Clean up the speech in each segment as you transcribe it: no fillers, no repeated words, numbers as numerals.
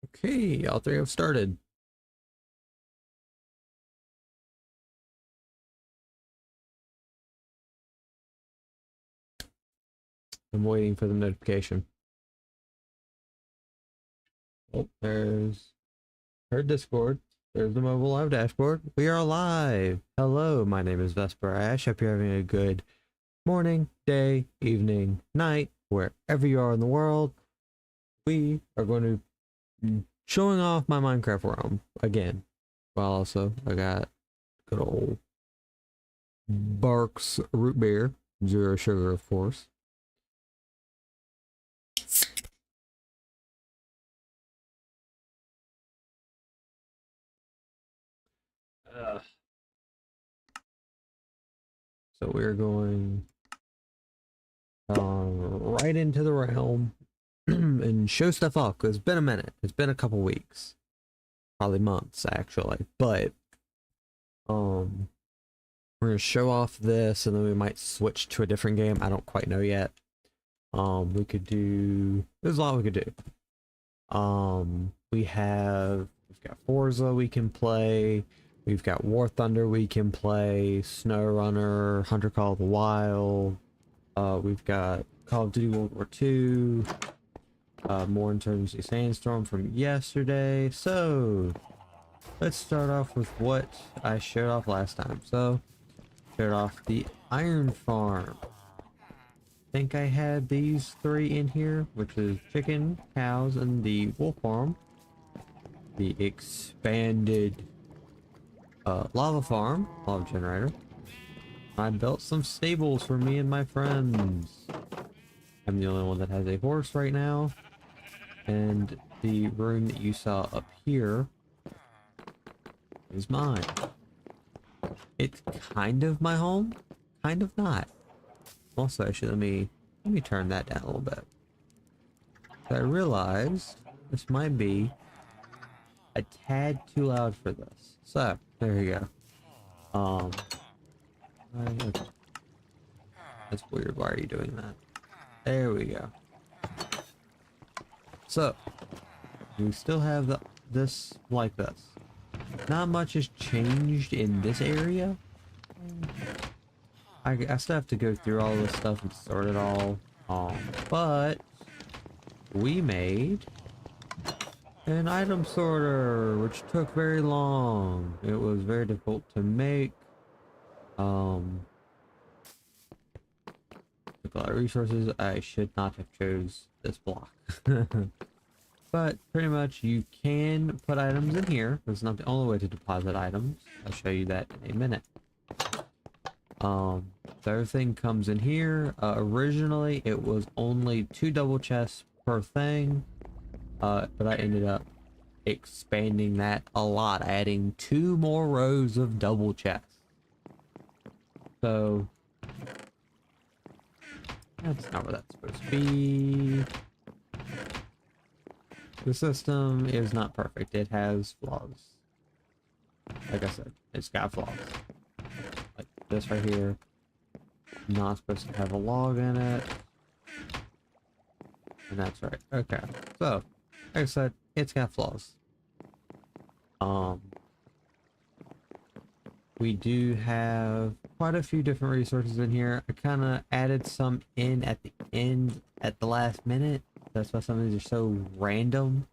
Okay, all three have started. I'm waiting for the notification. Oh, there's her Discord. There's the mobile live dashboard. We are live. Hello, my name is Vesper Ash. Hope you're having a good morning, day, evening, night, wherever you are in the world. We are going to be showing off my Minecraft realm again. Well, also, I got good old Barks root beer, zero sugar, of course. So we're going right into the realm and show stuff off, because it's been a minute. It's been a couple weeks, probably months actually. But we're gonna show off this, and then we might switch to a different game. I don't quite know yet. We could do. There's a lot we could do. We've got Forza we can play. We've got War Thunder we can play. SnowRunner, Hunter Call of the Wild. We've got Call of Duty World War II. More in terms of Sandstorm from yesterday. So let's start off with what I showed off last time. So showed off the Iron Farm. I think I had these three in here, which is chicken, cows, and the wolf farm. The expanded lava farm, lava generator. I built some stables for me and my friends. I'm the only one that has a horse right now. And the room that you saw up here is mine. It's kind of my home, kind of not. Also, actually, let me turn that down a little bit. I realized this might be a tad too loud for this. So there you go. That's weird. Why are you doing that? There we go. So we still have this like this. Not much has changed in this area. I still have to go through all this stuff and sort it all. But we made an item sorter, which took very long. It was very difficult to make. Took a lot of resources. I should not have chose this block. But pretty much you can put items in here. That's not the only way to deposit items. I'll show you that in a minute. The other thing comes in here. Originally it was only 2 double chests per thing. But I ended up expanding that a lot, adding 2 more rows of double chests. So that's not where that's supposed to be. The system is not perfect. It has flaws. Like I said, it's got flaws. Like this right here. Not supposed to have a log in it. And that's right. Okay. So, like I said, it's got flaws. We do have quite a few different resources in here. I kind of added some in at the end at the last minute. That's why some of these are so random,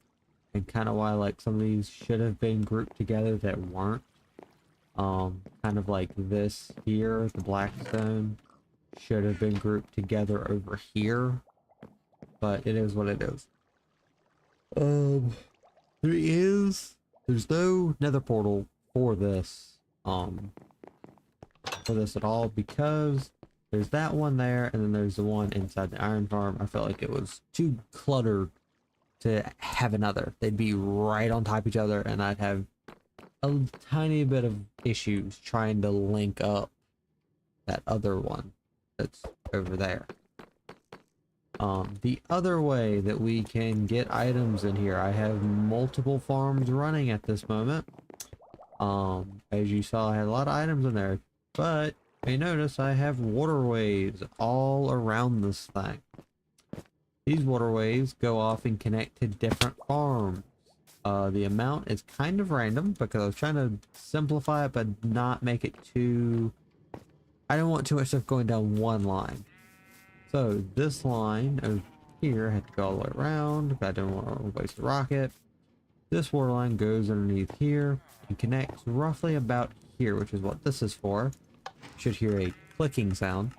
and kind of why like some of these should have been grouped together that weren't. Kind of like this here, the blackstone should have been grouped together over here, but it is what it is. There's no nether portal for this at all, because there's that one there and then there's the one inside the iron farm. I felt like it was too cluttered to have another. They'd be right on top of each other and I'd have a tiny bit of issues trying to link up that other one that's over there. The other way that we can get items in here, I have multiple farms running at this moment. As you saw, I had a lot of items in there, but you notice I have waterways all around this thing. These waterways go off and connect to different farms. The amount is kind of random because I was trying to simplify it but not make it too... I don't want too much stuff going down one line. So this line over here had to go all the way around. I didn't want to waste a rocket. This water line goes underneath here and connects roughly about here, which is what this is for. You should hear a clicking sound.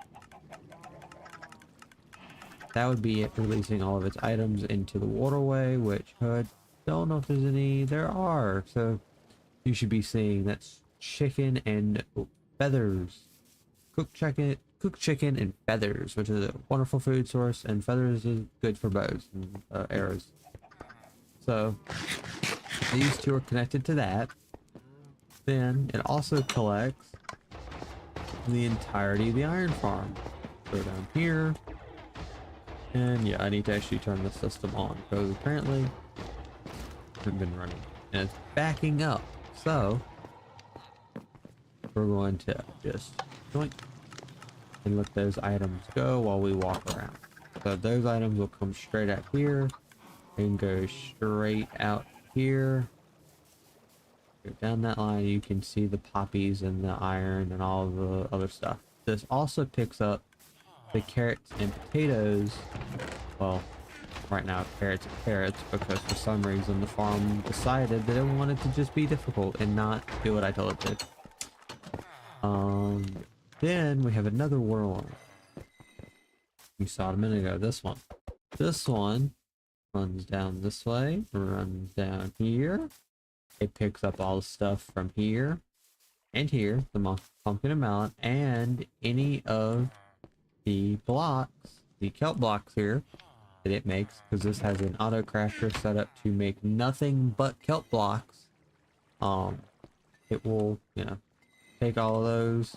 That would be it releasing all of its items into the waterway, which I don't know if there's any. There are. So you should be seeing that's chicken and feathers. Cooked chicken and feathers, which is a wonderful food source, and feathers is good for bows and arrows. So these two are connected to that. Then it also collects the entirety of the iron farm. Go down here. And yeah, I need to actually turn the system on because apparently it hasn't been running. And it's backing up. So we're going to just joink and let those items go while we walk around. So those items will come straight out here and go straight out here. Go down that line, you can see the poppies and the iron and all the other stuff. This also picks up the carrots and potatoes. Well, right now carrots and carrots because for some reason the farm decided that it wanted to just be difficult and not do what I told it to. Then we have another water line. We saw it a minute ago, this one. This one runs down this way, runs down here. It picks up all the stuff from here and here, the pumpkin and melon, and any of the blocks, the kelp blocks here that it makes, because this has an auto crafter set up to make nothing but kelp blocks. It will, you know, take all of those,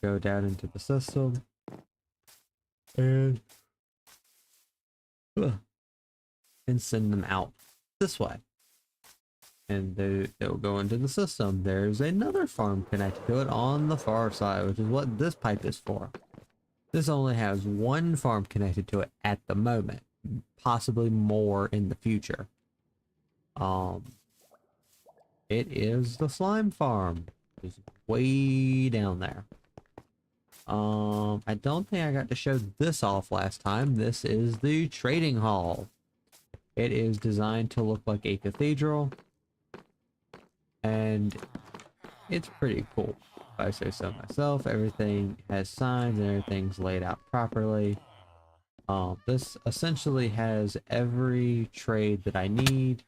go down into the system, and send them out this way. And they'll go into the system. There's another farm connected to it on the far side, which is what this pipe is for. This only has one farm connected to it at the moment, possibly more in the future. It is the slime farm. It's way down there. I don't think I got to show this off last time. This is the trading hall. It is designed to look like a cathedral, and it's pretty cool, if I say so myself. Everything has signs and everything's laid out properly. This essentially has every trade that I need,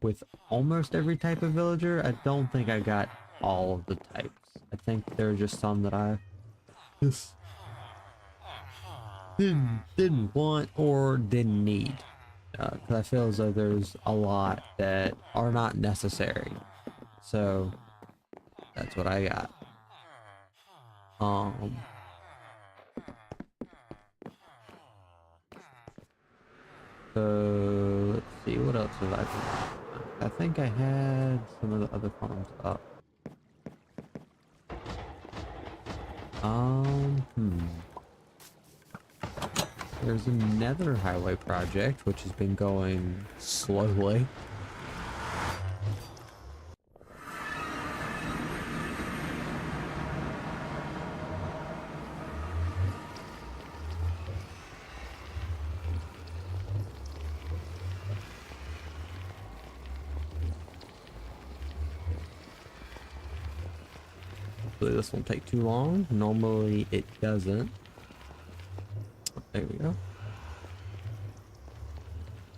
with almost every type of villager. I don't think I got all of the types. I think there are just some that I just didn't want or didn't need. Because I feel as though there's a lot that are not necessary. So that's what I got. So let's see, what else have I done? I think I had some of the other farms up. There's another highway project which has been going slowly. Hopefully this won't take too long. Normally it doesn't. There we go.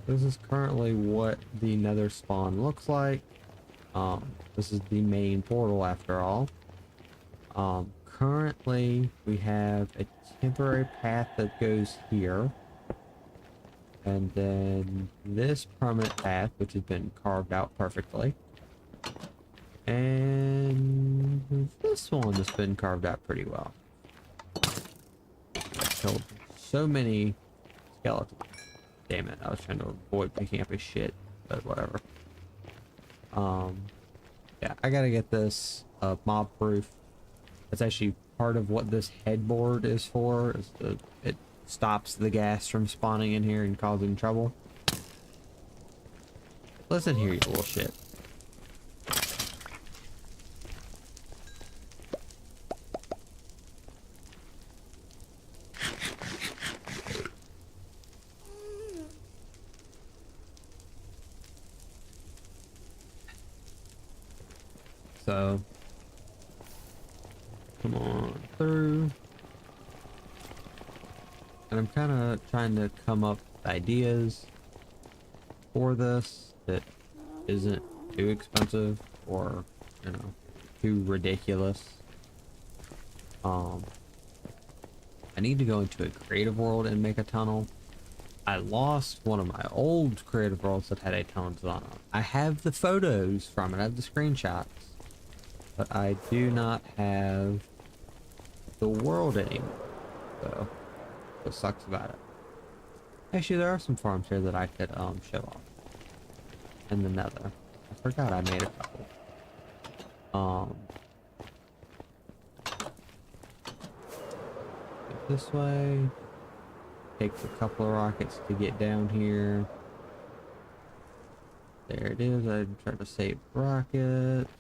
This is currently what the nether spawn looks like. This is the main portal after all. Currently we have a temporary path that goes here. And then this permanent path, which has been carved out perfectly. And this one has been carved out pretty well. Killed so many skeletons. Damn it, I was trying to avoid picking up his shit, but whatever. Yeah, I gotta get this mob proof. That's actually part of what this headboard is for. It stops the gas from spawning in here and causing trouble. Listen here, you little shit. So, come on through. And I'm kind of trying to come up with ideas for this that isn't too expensive or, you know, too ridiculous. I need to go into a creative world and make a tunnel. I lost one of my old creative worlds that had a tunnel design on it. I have the photos from it, I have the screenshots, but I do not have the world anymore. So, what sucks about it. Actually, there are some farms here that I could show off. In the Nether. I forgot I made a couple. Go this way. Takes a couple of rockets to get down here. There it is. I'm trying to save rockets.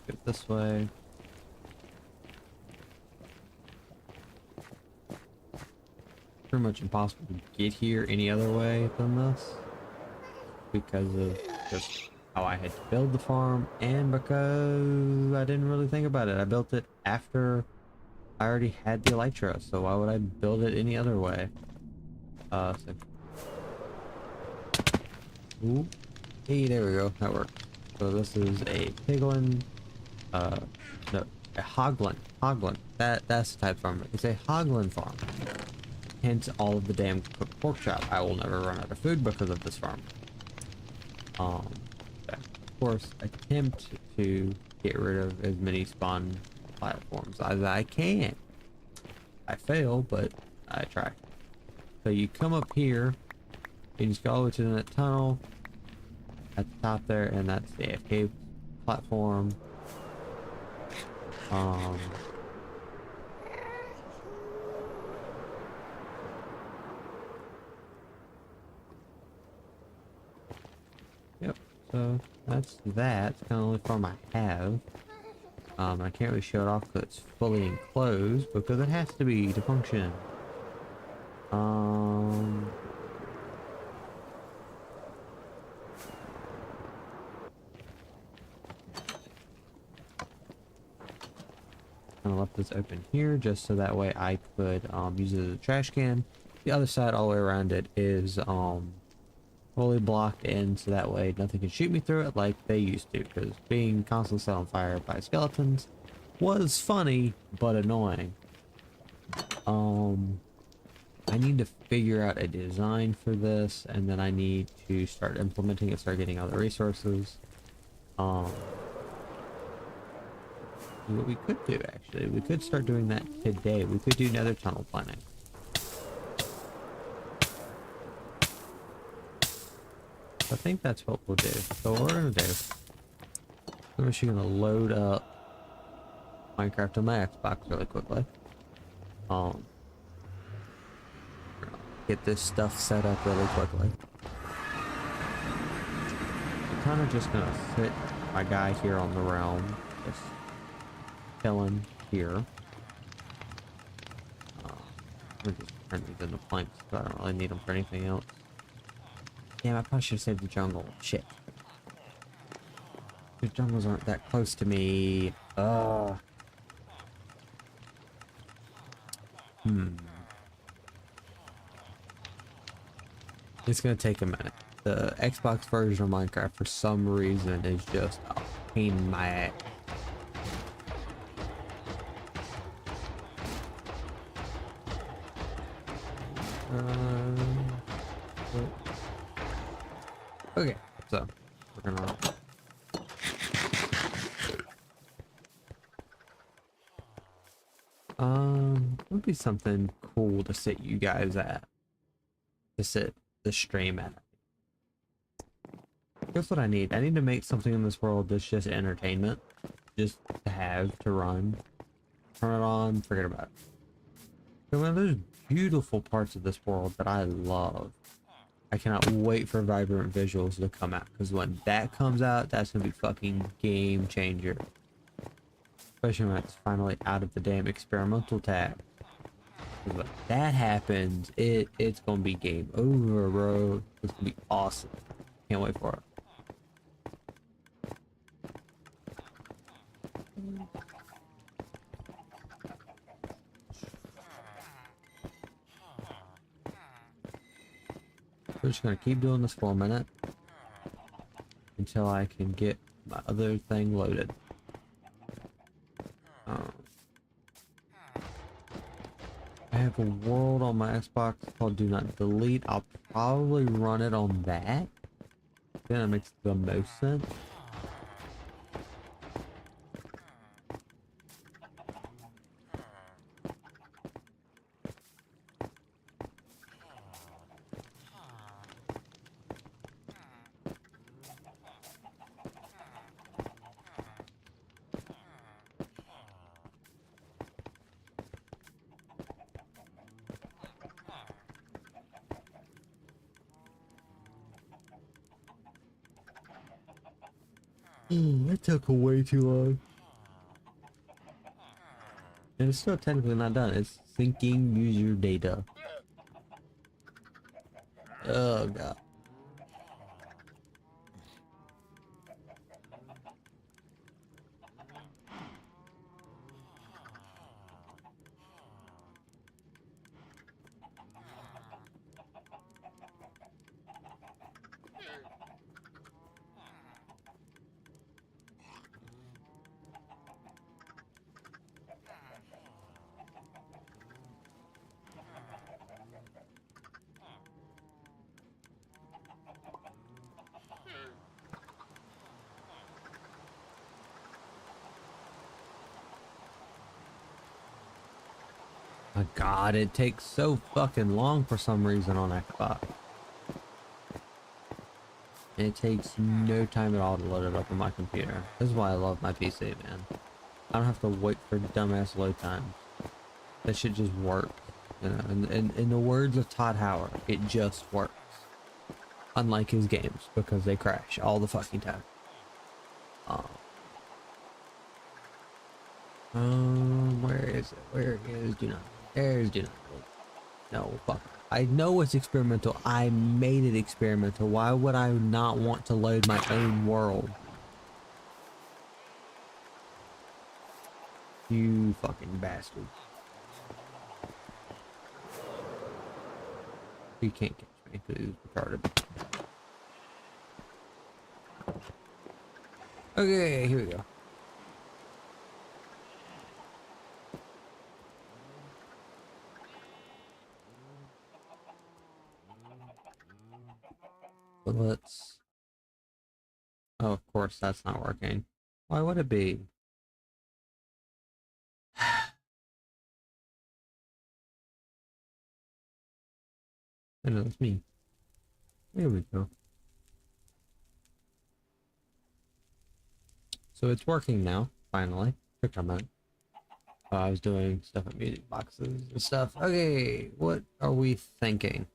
Go this way. Pretty much impossible to get here any other way than this because of just how I had to build the farm and because I didn't really think about it. I built it after I already had the elytra, so why would I build it any other way? So ooh. Hey, there we go, that worked. So this is a piglin, no, a hoglin. That's the type of farm. It's a hoglin farm. Hence all of the damn cooked pork chop. I will never run out of food because of this farm. Of course, attempt to get rid of as many spawn platforms as I can. I fail, but I try. So you come up here, you just go all the way to that tunnel at the top there, and that's the AFK platform. Yep, so that's that. It's kind of the only farm I have. I can't really show it off because it's fully enclosed because it has to be to function. I left this open here just so that way I could use it as a trash can. The other side all the way around it is fully blocked in so that way nothing can shoot me through it like they used to, because being constantly set on fire by skeletons was funny but annoying. I need to figure out a design for this, and then I need to start implementing it, start getting other resources. What we could do, actually, we could start doing that today. We could do nether tunnel planning. I think that's what we'll do. So what we're gonna do, I'm actually gonna load up Minecraft on my Xbox really quickly. Get this stuff set up really quickly. I'm kind of just gonna sit my guy here on the realm, just chilling here. I'm gonna just turn these into planks because I don't really need them for anything else. Damn, I probably should have saved the jungle. Shit. The jungles aren't that close to me. It's gonna take a minute. The Xbox version of Minecraft, for some reason, is just a pain in my ass. Okay, so we're gonna would be something cool to sit you guys at, to sit the stream at. Here's what I need. I need to make something in this world that's just entertainment, just to have to run. Turn it on, forget about it. So when there's beautiful parts of this world that I love. I cannot wait for Vibrant Visuals to come out, because when that comes out, that's gonna be fucking game changer. Especially when it's finally out of the damn experimental tag. When that happens, it's gonna be game over, bro. It's gonna be awesome. Can't wait for it. We're just gonna keep doing this for a minute until I can get my other thing loaded. I have a world on my Xbox called Do Not Delete. I'll probably run it on that. Then it makes the most sense. That took way too long. And it's still technically not done. It's syncing user data. Oh god. My god, it takes so fucking long for some reason on Xbox. And it takes no time at all to load it up on my computer. This is why I love my PC, man. I don't have to wait for dumbass load time. That shit just works. You know, in the words of Todd Howard, it just works. Unlike his games, because they crash all the fucking time. Where is it? Where is Do Not? There's Do Not. No, fuck. I know it's experimental. I made it experimental. Why would I not want to load my own world? You fucking bastard. You can't catch me because it's retarded. Okay, here we go. But let's... Oh, of course, that's not working. Why would it be? I know, it's me. There we go. So it's working now, finally. Took a minute. I was doing stuff at music boxes and stuff. Okay, what are we thinking?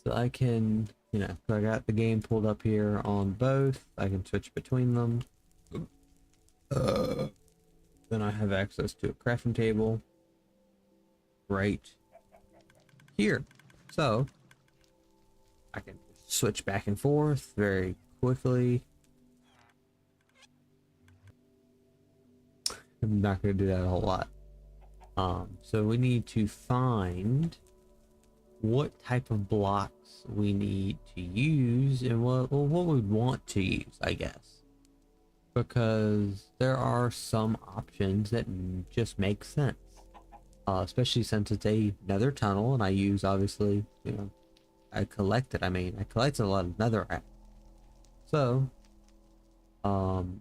So I can, you know, so I got the game pulled up here on both. I can switch between them. Then I have access to a crafting table right here. So I can switch back and forth very quickly. I'm not going to do that a whole lot. So we need to find what type of blocks we need to use and what we want to use, I guess. Because there are some options that just make sense. Especially since it's a nether tunnel and I use, obviously, you know, I collected a lot of netherrack. So,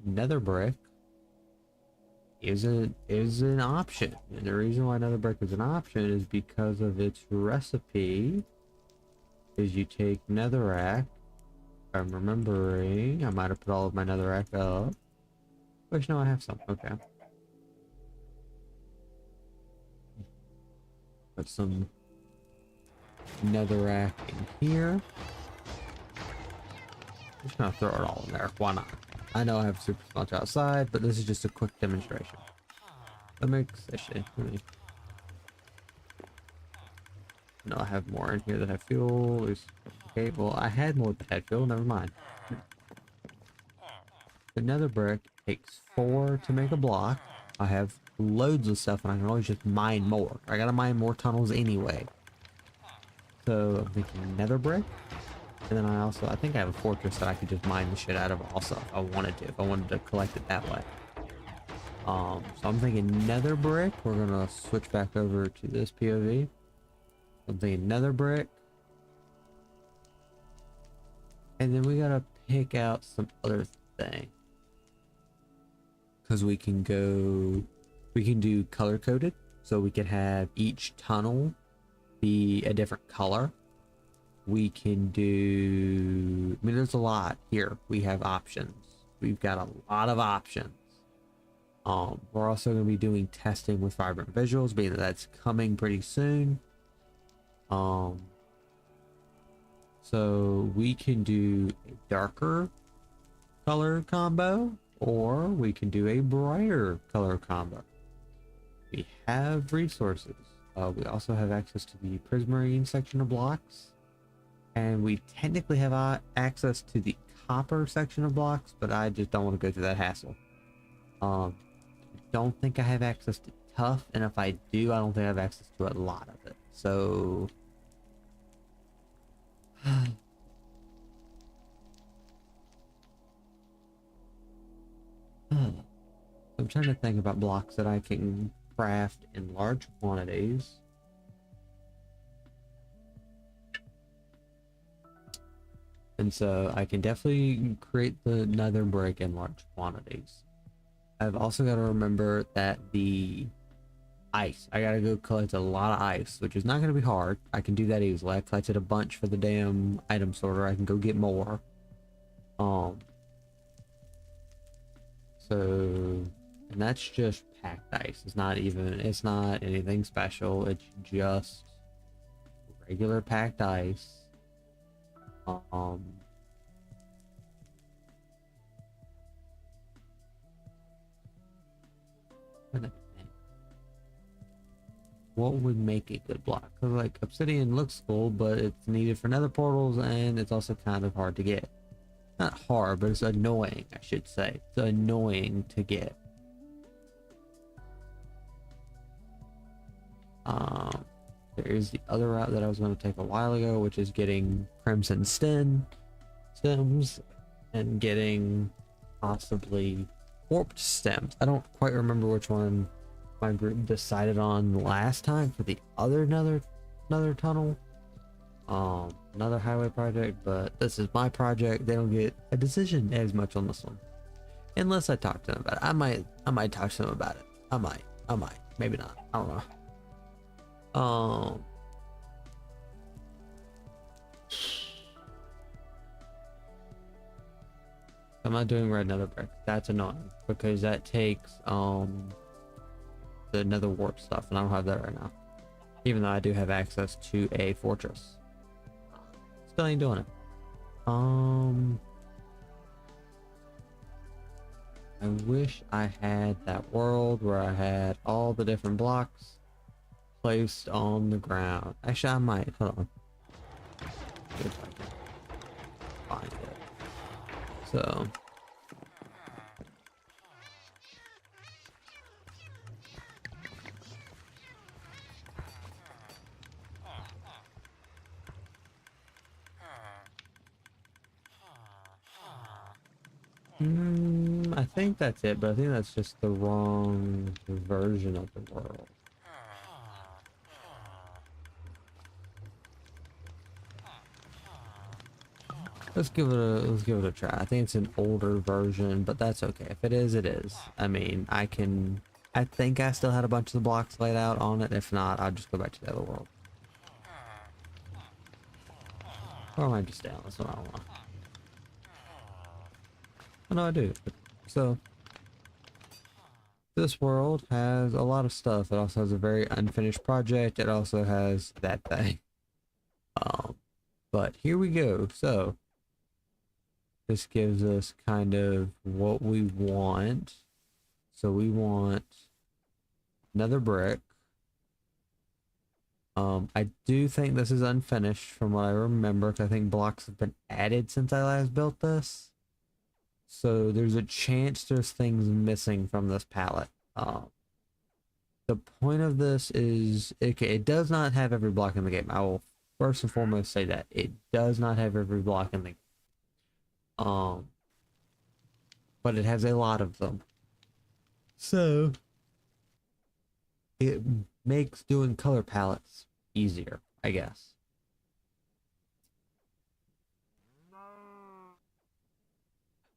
nether brick is an option, and the reason why nether brick is an option is because of its recipe. Is you take netherrack. I'm remembering, I might have put all of my netherrack up. Which no, I have some. Okay. Put some netherrack in here. I'm just gonna throw it all in there. Why not? I know I have super sponge outside, but this is just a quick demonstration. Let me actually. No, I have more in here that have fuel. Okay, well, I had more that had fuel. Never mind. Another brick takes 4 to make a block. I have loads of stuff, and I can always just mine more. I gotta mine more tunnels anyway. So I'm thinking nether brick. And then I think I have a fortress that I could just mine the shit out of also if I wanted to. If I wanted to collect it that way. So I'm thinking nether brick. We're gonna switch back over to this POV. I'm thinking nether brick. And then we gotta pick out some other thing. Because we can do color coded. So we can have each tunnel be a different color. We can do, I mean, there's a lot here. We have options. We've got a lot of options. We're also going to be doing testing with Vibrant Visuals, being that that's coming pretty soon. So we can do a darker color combo, or we can do a brighter color combo. We have resources. We also have access to the Prismarine section of blocks. And we technically have access to the copper section of blocks, but I just don't want to go through that hassle. Don't think I have access to tough, and if I do, I don't think I have access to a lot of it. So I'm trying to think about blocks that I can craft in large quantities. And so I can definitely create the nether brick in large quantities. I've also got to remember that the ice, I gotta go collect a lot of ice, which is not going to be hard. I can do that easily. I collected a bunch for the damn item sorter. I can go get more. And that's just packed ice. It's not anything special. It's just regular packed ice. What would make a good block? Because like obsidian looks cool, but it's needed for nether portals, and it's also kind of hard to get. Not hard, but it's annoying, I should say. It's annoying to get. There is the other route that I was going to take a while ago, which is getting crimson stems and getting possibly warped stems. I don't quite remember which one my group decided on last time for the other another tunnel, another highway project, but this is my project. They don't get a decision as much on this one unless I talk to them about it. I might talk to them about it. I might, maybe not, I don't know. I'm not doing red nether brick. That's annoying because that takes the nether warp stuff, and I don't have that right now, even though I do have access to a fortress. Still ain't doing it. I wish I had that world where I had all the different blocks placed on the ground. Actually, I might. Hold on. See if I can find it. So I think that's it, but I think that's just the wrong version of the world. Let's give it a try. I think it's an older version, but that's okay. If it is, it is. I mean, I think I still had a bunch of the blocks laid out on it. If not, I'll just go back to the other world. Or am I just down? That's what I don't want. Oh, no, I do. So this world has a lot of stuff. It also has a very unfinished project. It also has that thing. But here we go. So this gives us kind of what we want. So we want another brick. I do think this is unfinished from what I remember, because I think blocks have been added since I last built this. So there's a chance there's things missing from this palette. The point of this is, it does not have every block in the game. I will first and foremost say that. It does not have every block in the game. But it has a lot of them. So it makes doing color palettes easier, I guess.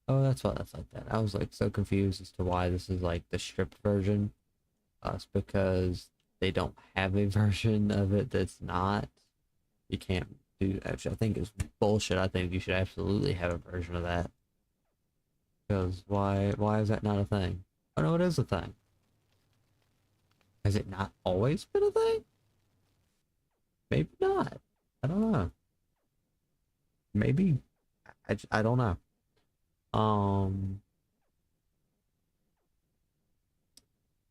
Oh, that's why that's like that. I was like so confused as to why this is like the stripped version. It's because they don't have a version of it that's not. You can't do that. Which I think is bullshit. I think you should absolutely have a version of that. Because why is that not a thing? Oh no, it is a thing. Has it not always been a thing? Maybe not. I don't know. Maybe. I don't know.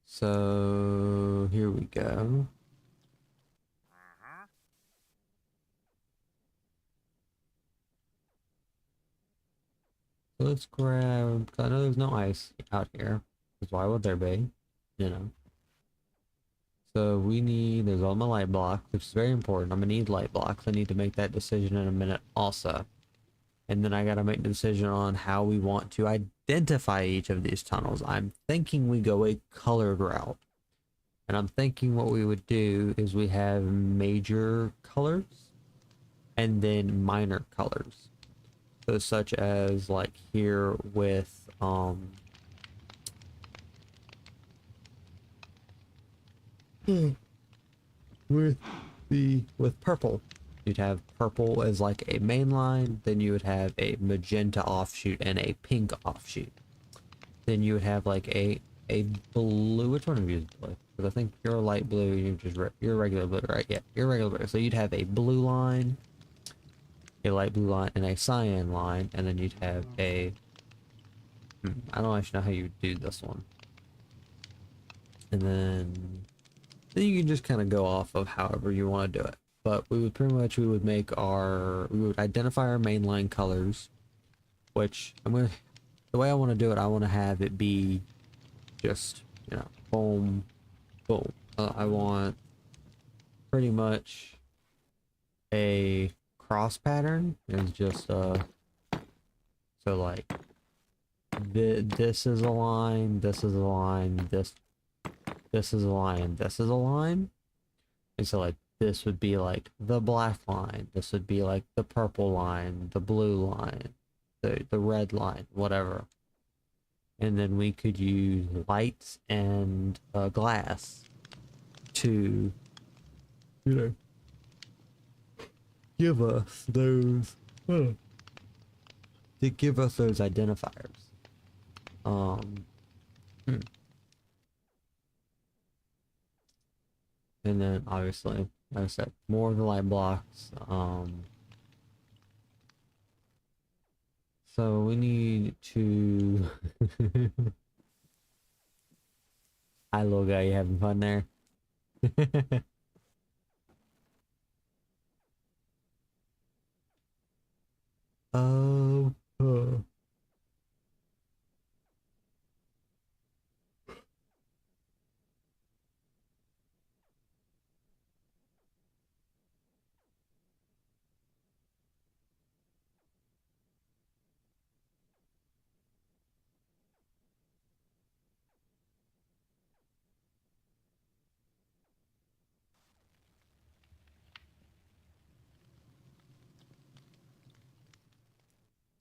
So here we go. So let's grab, because I know there's no ice out here, because why would there be? You know. So we need, there's all my light blocks, which is very important. I'm gonna need light blocks. I need to make that decision in a minute also. And then I gotta make the decision on how we want to identify each of these tunnels. I'm thinking we go a colored route. And I'm thinking what we would do is we have major colors and then minor colors. So such as like here with with purple. You'd have purple as like a main line, then you would have a magenta offshoot and a pink offshoot. Then you would have like a blue. Which one of you is blue? Because I think you're light blue. You're regular blue, right? Yeah, you're regular blue. So you'd have a blue line, a light blue line, and a cyan line, and then you'd have a. I don't actually know how you would do this one. And then you can just kind of go off of however you want to do it. But we would we would identify our mainline colors, which the way I want to do it, I want to have it be just, you know, boom, boom. I want pretty much a cross pattern. It's just, so like, this is a line, this is a line, this is a line, this is a line. And so like, this would be like the black line, this would be like the purple line, the blue line, the red line, whatever. And then we could use lights and glass to, you know, give us those identifiers. And then obviously, like I said, more of the light blocks. So we need to. Hi, little guy. You having fun there? Oh.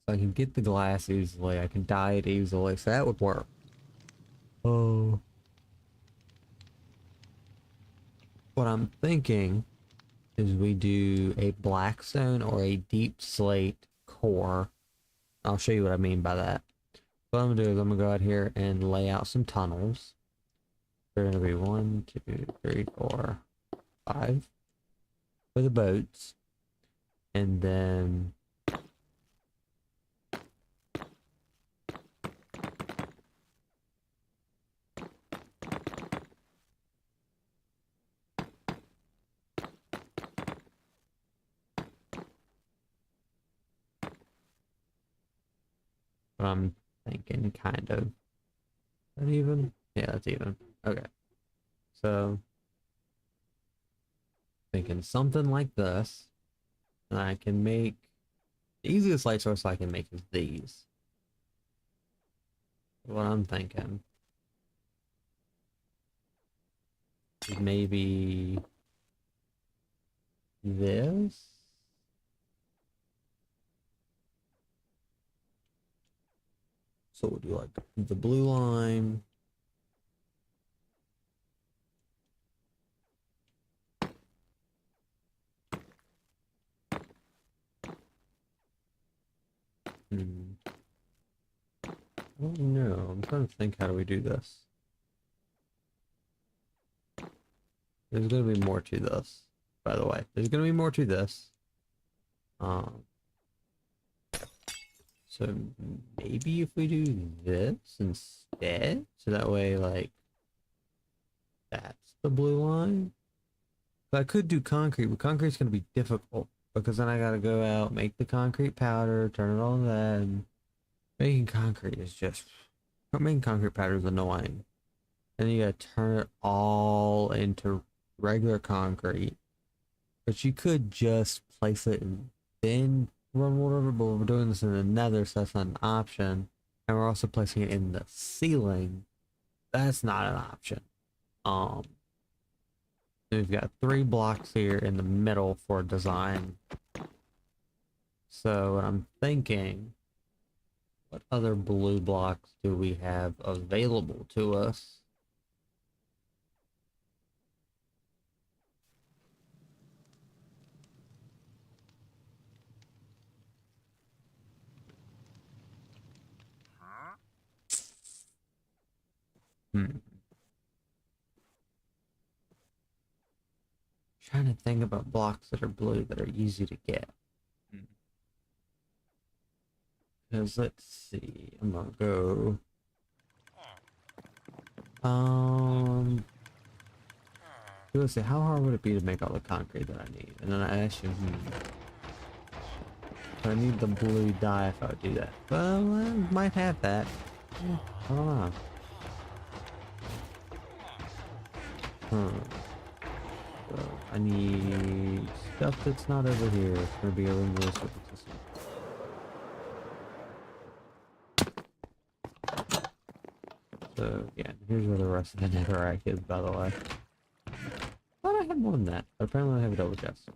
So I can get the glass easily. I can dye it easily. So that would work. Oh. What I'm thinking is we do a black stone or a deep slate core. I'll show you what I mean by that. What I'm gonna do is I'm gonna go out here and lay out some tunnels. They're gonna be 1, 2, 3, 4, 5 for the boats. And then what I'm thinking, kind of. Is that even? Yeah, that's even. Okay. So thinking something like this. And I can make the easiest light source I can make is these. What I'm thinking is maybe this. So we'll do like the blue line. I don't know. I'm trying to think, how do we do this? There's gonna be more to this, by the way. There's gonna be more to this. Um, so maybe if we do this instead, so that way, like, that's the blue line. But I could do concrete, but concrete's gonna be difficult because then I gotta go out, make the concrete powder, turn it on that. And making concrete is just making concrete powder is annoying. And you gotta turn it all into regular concrete. But you could just place it and then run water over, but we're doing this in the nether, so that's not an option. And we're also placing it in the ceiling. That's not an option. Um, we've got 3 blocks here in the middle for design. So what I'm thinking, what other blue blocks do we have available to us? Hmm. Trying to think about blocks that are blue that are easy to get. Because let's see, I'm gonna go. Let's see, how hard would it be to make all the concrete that I need? And then I ask you, I need the blue dye if I would do that. Well, I might have that. I don't know. So I need stuff that's not over here. It's gonna be a linguistic system. So yeah, here's where the rest of the netherrack is, by the way. Thought I had more than that, but apparently I have a double chest.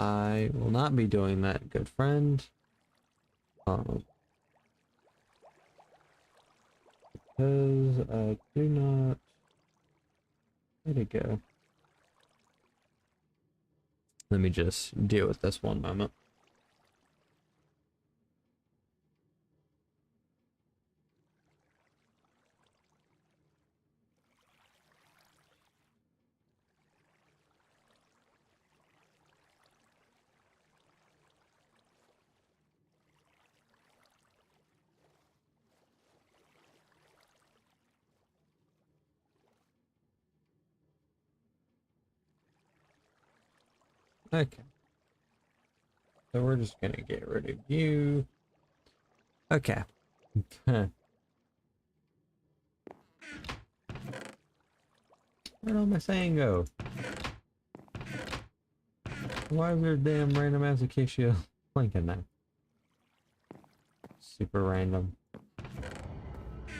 I will not be doing that, good friend. Because I do not. Where'd it go? Let me just deal with this one moment. Okay. So we're just gonna get rid of you. Okay. Where'd all my saying go? Why is there a damn random ass acacia blinking now? Super random.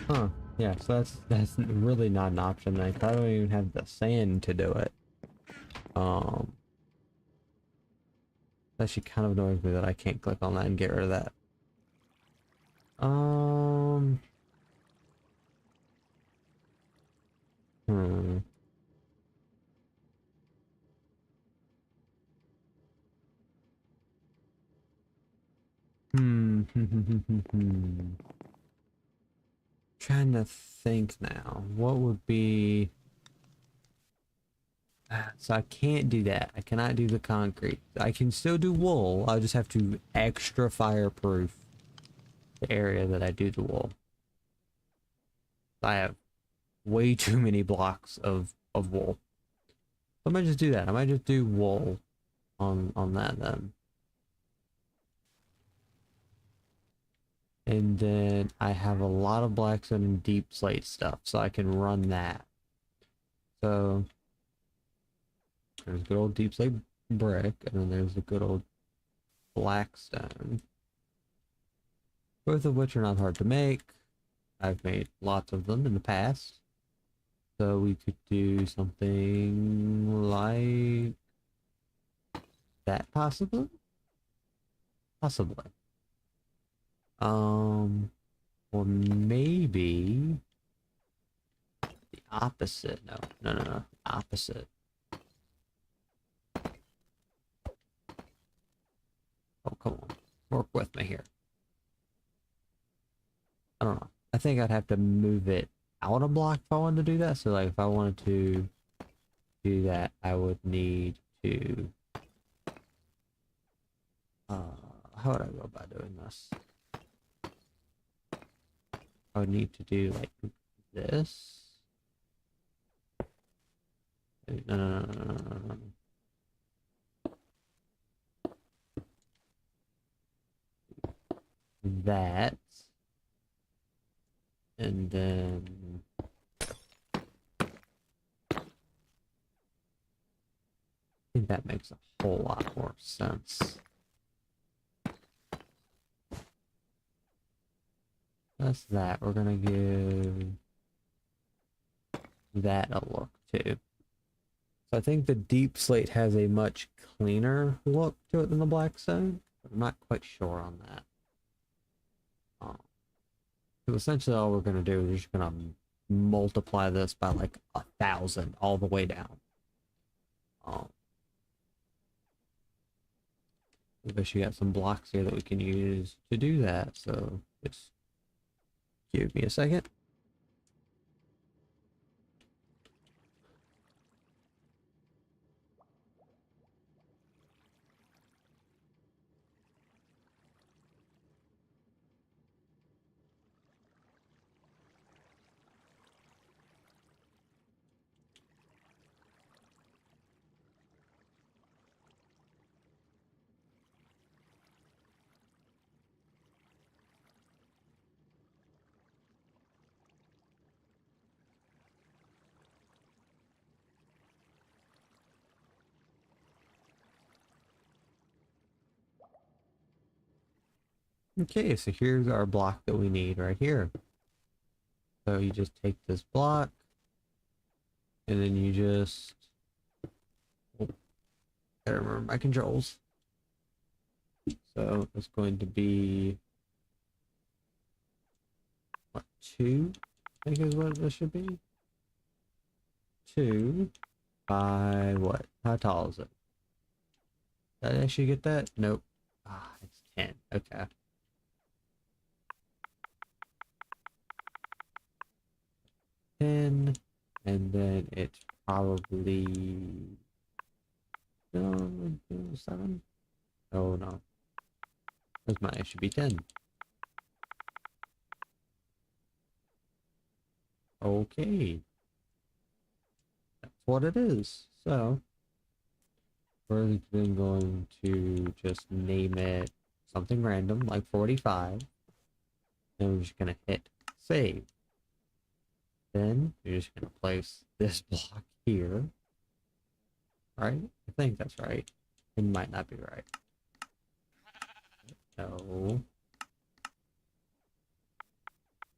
Huh. Yeah, so that's really not an option then. I don't even have the sand to do it. That actually kind of annoys me that I can't click on that and get rid of that. Hmm. Hmm. Trying to think now. What would be... So I can't do that. I cannot do the concrete. I can still do wool. I'll just have to extra fireproof the area that I do the wool. I have way too many blocks of wool. So I might just do that. I might just do wool on that then. And then I have a lot of blackstone and deep slate stuff, so I can run that. So there's good old deep slate brick, and then there's the good old blackstone. Both of which are not hard to make. I've made lots of them in the past. So we could do something like that, possibly? Possibly. Or maybe the opposite. No. Opposite. Oh, come on. Work with me here. I don't know. I think I'd have to move it out a block if I wanted to do that. So, like, if I wanted to do that, I would need to... how would I go about doing this? I would need to do, like, this. No. That. And then... I think that makes a whole lot more sense. That's that. We're gonna give that a look too. So I think the deep slate has a much cleaner look to it than the blackstone, but I'm not quite sure on that. So essentially all we're gonna do is just gonna multiply this by like 1,000 all the way down. We've actually got some blocks here that we can use to do that, so just give me a second. Okay, so here's our block that we need right here. So you just take this block, and then you just... Oh, gotta remember my controls. So it's going to be... what, 2? I think is what this should be. 2 by what? How tall is it? Did I actually get that? Nope. Ah, it's 10. Okay. 10, and then it's probably 7. Oh no, that's mine. It should be 10. Okay, that's what it is. So we're then going to just name it something random like 45. Then we're just gonna hit save. Then you're just gonna place this block here. Right? I think that's right. It might not be right. No.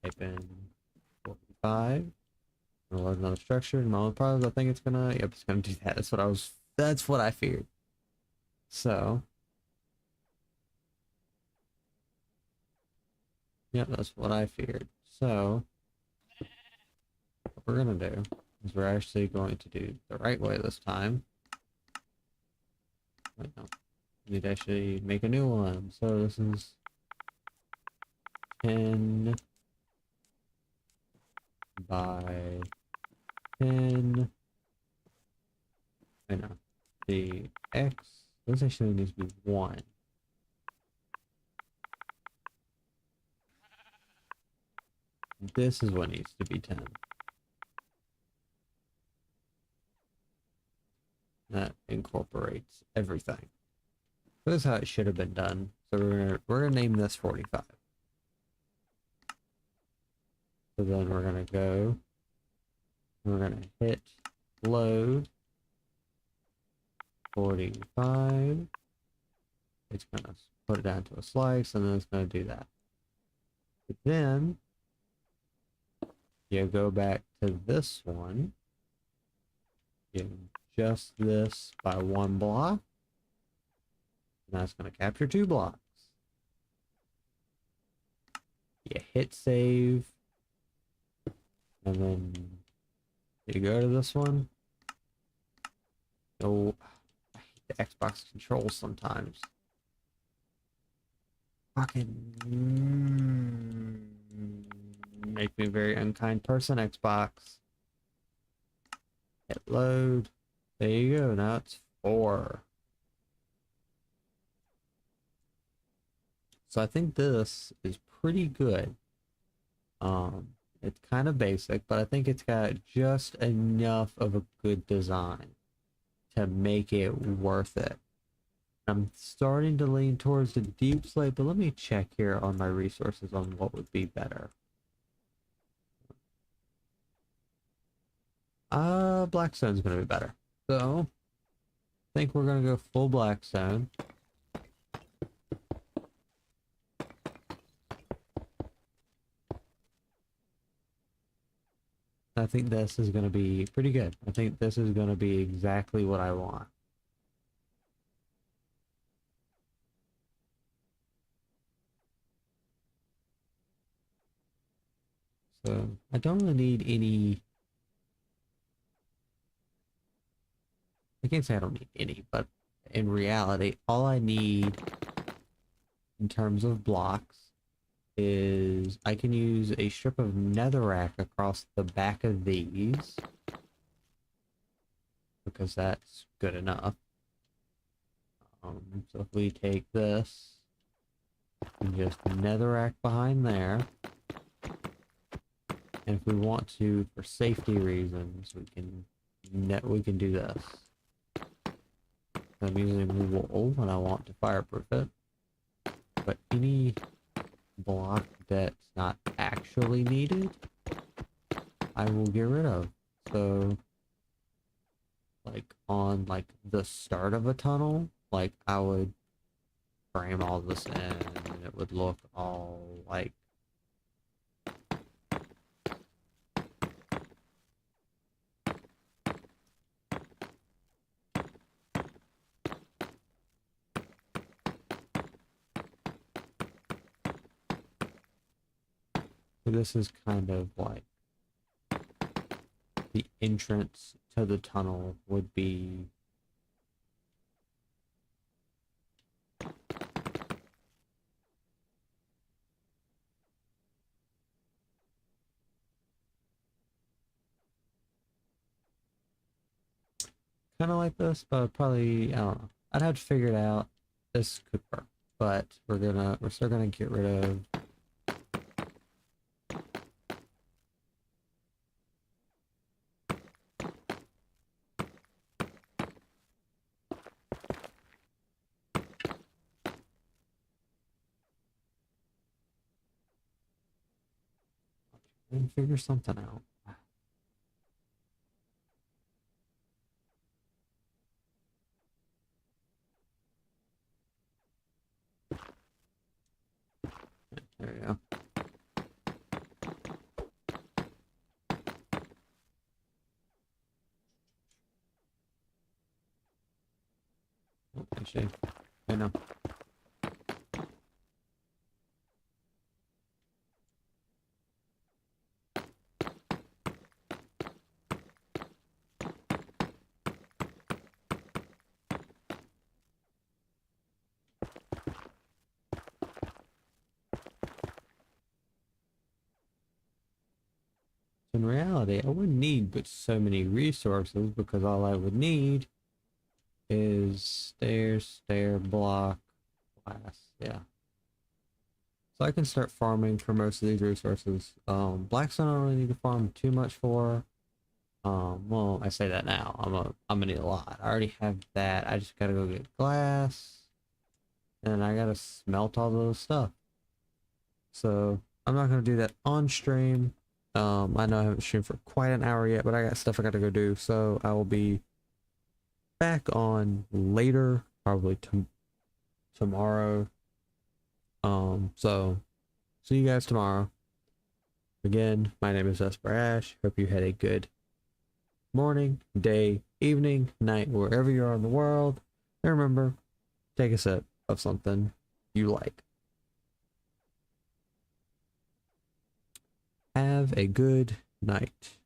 Type in 45. I'll load another structure. And my only problem is I think it's gonna... Yep, it's gonna do that. That's what I feared. So... Yep, that's what I feared. So... what we're gonna do is we're actually going to do the right way this time. Wait, no. We need to actually make a new one. So this is 10 by 10. I know. The X, this actually needs to be 1. This is what needs to be 10. That incorporates everything. This is how it should have been done. So we're gonna name this 45. So then we're gonna go. We're gonna hit load 45. It's gonna put it down to a slice, and then it's gonna do that. But then you go back to this one. You adjust this by 1 block. And that's going to capture 2 blocks. You hit save. And then you go to this one. Oh, I hate the Xbox controls sometimes. Fucking make me a very unkind person, Xbox. Hit load. There you go. Now it's 4. So I think this is pretty good. It's kind of basic, but I think it's got just enough of a good design to make it worth it. I'm starting to lean towards the deep slate, but let me check here on my resources on what would be better. Blackstone's gonna be better. So I think we're gonna go full Blackstone. I think this is going to be pretty good. I think this is going to be exactly what I want. So I don't really need any. I can't say I don't need any, but in reality, all I need in terms of blocks is I can use a strip of netherrack across the back of these because that's good enough. So if we take this and just netherrack behind there, and if we want to, for safety reasons, we can do this. I'm using wool when I want to fireproof it, but any block that's not actually needed, I will get rid of. So, like on the start of a tunnel, like I would frame all this in, and it would look all like. This is kind of like the entrance to the tunnel would be kind of like this, but probably, I don't know. I'd have to figure it out. This could work, but we're still gonna get rid of. And figure something out. There you go. Oh, actually, I know. in reality, I wouldn't need but so many resources because all I would need is stairs, stair, block, glass. Yeah. So I can start farming for most of these resources. Blackstone I don't really need to farm too much for. Well, I say that now. I'm gonna need a lot. I already have that. I just gotta go get glass. And I gotta smelt all those stuff. So I'm not gonna do that on stream. I know I haven't streamed for quite an hour yet, but I got stuff I gotta go do. So I will be back on later, probably tomorrow. So see you guys tomorrow. Again, my name is Esper Ash. Hope you had a good morning, day, evening, night, wherever you are in the world. And remember, take a sip of something you like. Have a good night.